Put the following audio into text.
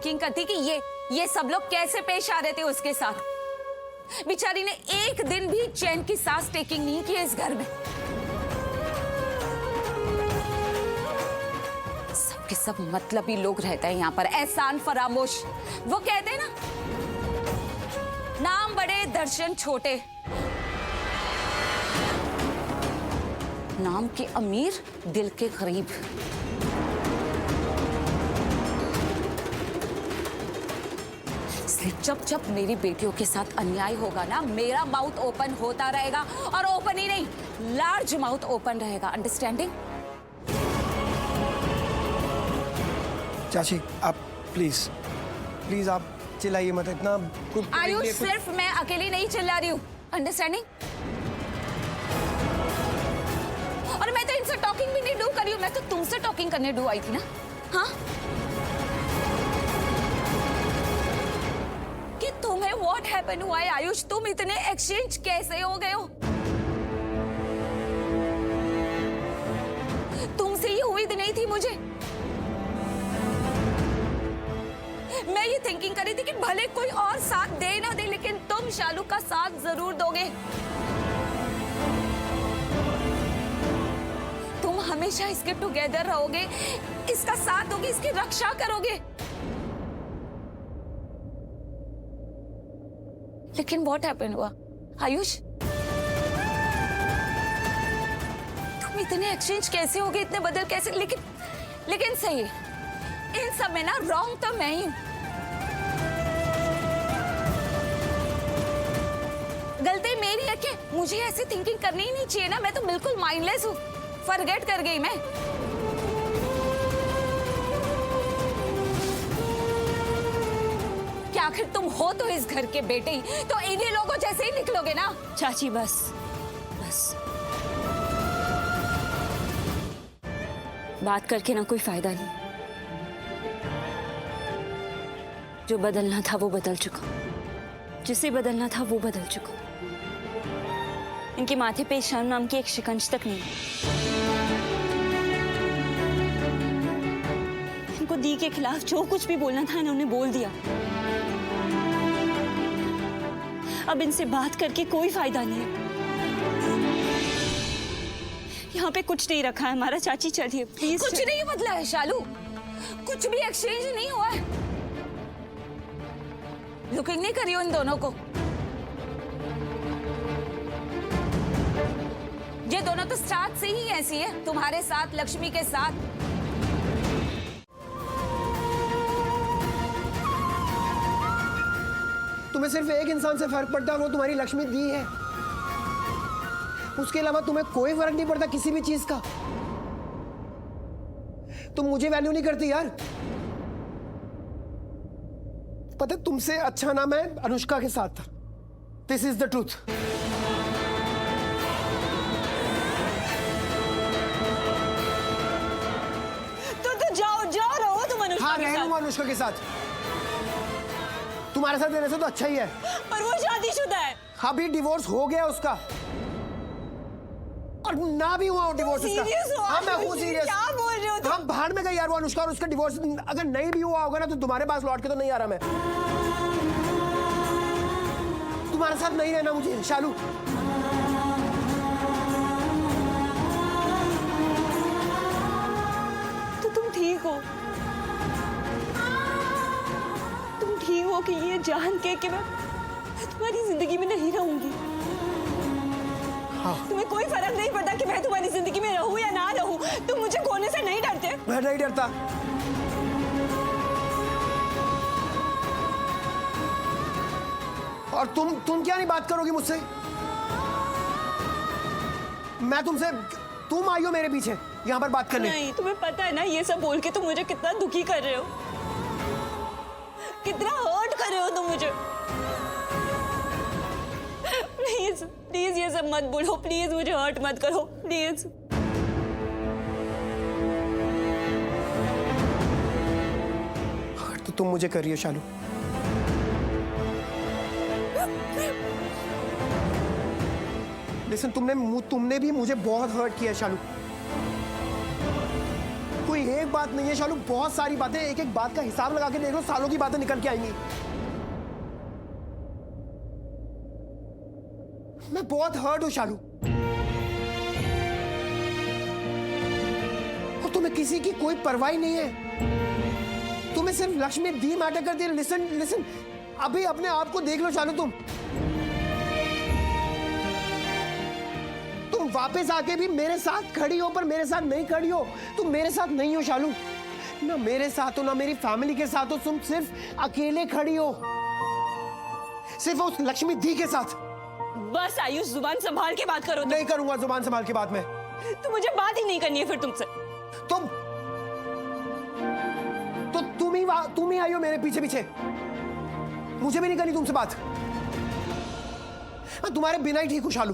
Thinking करती कि ये सब लोग कैसे पेश आ रहे थे उसके साथ। बेचारी ने एक दिन भी चैन की सांस टेकिंग नहीं की इस घर में। सबके सब मतलबी लोग रहते हैं यहाँ पर, एहसान फरामोश। वो कहते हैं ना, नाम बड़े दर्शन छोटे। नाम के अमीर, दिल के गरीब। इसलिए जब जब मेरी बेटियों के साथ अन्याय होगा ना, मेरा माउथ ओपन होता रहेगा, और ओपन ही नहीं, लार्ज माउथ ओपन रहेगा। अंडरस्टैंडिंग? चाची आप प्लीज आप चिल्लाइए मत इतना। आयुष, सिर्फ मैं अकेली नहीं चिल्ला रही हूँ। अंडरस्टैंडिंग? और मैं तो इनसे टॉकिंग भी नहीं डू कर रही हूँ, मैं तो तुमसे टॉकिंग करने डू आई थी ना। हाँ, कि तुम्हें व्हाट हैपेंड हुआ है आयुष? तुम इतने एक्सचेंज कैसे हो गए हो? तुमसे ये उम्मीद नहीं थी मुझे। मैं ये थिंकिंग कर रही थी कि भले कोई और साथ दे ना दे, लेकिन तुम शालू का साथ जरूर दोगे। तुम हमेशा इसके टुगेदर रहोगे, इसका साथ दोगे, इसकी रक्षा करोगे। लेकिन व्हाट हैपेंड हुआ आयुष? तुम इतने एक्सचेंज कैसे हो गए, इतने बदल कैसे? लेकिन सही, इन सब में ना रॉन्ग तो मैं ही हूं। गलती मेरी है कि मुझे ऐसी थिंकिंग करनी ही नहीं चाहिए ना। मैं तो बिल्कुल माइंडलेस हूँ, फॉरगेट कर गई मैं। क्या आखिर तुम हो तो इस घर के बेटे ही, तो इन्हीं लोगों जैसे ही निकलोगे ना। चाची बस बस, बात करके ना कोई फायदा नहीं। जो बदलना था वो बदल चुका, जिसे बदलना था वो बदल चुका। इनके माथे पे शर्म नाम की एक शिकंज तक नहीं। इनको दी के खिलाफ जो कुछ भी बोलना था इन्होंने बोल दिया। अब इनसे बात करके कोई फायदा नहीं है। यहाँ पे कुछ नहीं रखा है हमारा। चाची चलिए प्लीज। कुछ नहीं बदला है शालू, कुछ भी एक्सचेंज नहीं हुआ है। लुकिंग नहीं करी हो इन दोनों को। ये दोनों तो स्टार्ट से ही ऐसी है, तुम्हारे साथ, लक्ष्मी के साथ। तुम्हें सिर्फ एक इंसान से फर्क पड़ता है, वो तुम्हारी लक्ष्मी दी है। उसके अलावा तुम्हें कोई फर्क नहीं पड़ता किसी भी चीज का। तुम मुझे वैल्यू नहीं करती यार। पता तुमसे अच्छा ना मैं अनुष्का के साथ था। This is the truth. तो जाओ रहो तुम अनुष्का हाँ, के रह लूंगा अनुष्का के साथ। तुम्हारे साथ रहने से तो अच्छा ही है। पर वो शादीशुदा है। अभी डिवोर्स हो गया उसका, और ना भी हुआ डिवोर्स उसका। हाँ, मैं हूँ सीरियस। क्या बोल रहे हो तुम? हाँ, बाहर में गई यार वो अनुष्का, और उसका डिवोर्स अगर नहीं भी हुआ होगा ना, तो तुम्हारे पास लौट के तो नहीं आ रहा मैं। तुम्हारे साथ नहीं रहना मुझे शालू। तो तुम ठीक हो? तुम ठीक हो कि ये जान के कि मैं तुम्हारी जिंदगी में नहीं रहूंगी? हाँ। तुम्हें कोई फर्क नहीं पड़ता कि मैं तुम्हारी जिंदगी में रहूं या ना रहूं? तुम मुझे खोने से नहीं डरते? मैं नहीं डरता। और तुम क्या नहीं बात करोगी मुझसे? मैं तुमसे, तुम आई हो मेरे पीछे यहाँ पर बात करने। नहीं, तुम्हें पता है ना ये सब बोल के तुम मुझे कितना दुखी कर रहे हो, कितना हर्ट कर रहे हो तुम मुझे। प्लीज प्लीज ये सब मत बोलो, प्लीज मुझे हर्ट मत करो, प्लीज। हर्ट तो तुम मुझे कर रही हो शालू। लिसन, तुमने भी मुझे बहुत हर्ट किया शालू। कोई कोई एक बात नहीं है शालू, बहुत सारी बातें, एक एक बात का हिसाब लगा के देख लो, सालों की बातें निकल के आएंगी। मैं बहुत हर्ट हूं शालू, और तुम्हें किसी की कोई परवाह नहीं है। तुम्हें सिर्फ लक्ष्मी दी मैटर करती है। लिसन लिसन, अभी अपने आप को देख लो शालू, तुम वापस आके भी मेरे साथ खड़ी हो, पर मेरे साथ नहीं खड़ी हो। तुम मेरे साथ नहीं हो शालू, ना मेरे साथ हो, ना मेरी फैमिली के साथ हो। तुम सिर्फ अकेले खड़ी हो, सिर्फ उस लक्ष्मी दी के साथ। बस आयुष, जुबान संभाल के बात करो। नहीं करूंगा जुबान संभाल के बात में। तो मुझे बात ही नहीं करनी है फिर तुमसे। तुम ही आई हो मेरे पीछे पीछे। मुझे भी नहीं करनी तुमसे बात। मैं तुम्हारे बिना ही ठीक हूं शालू।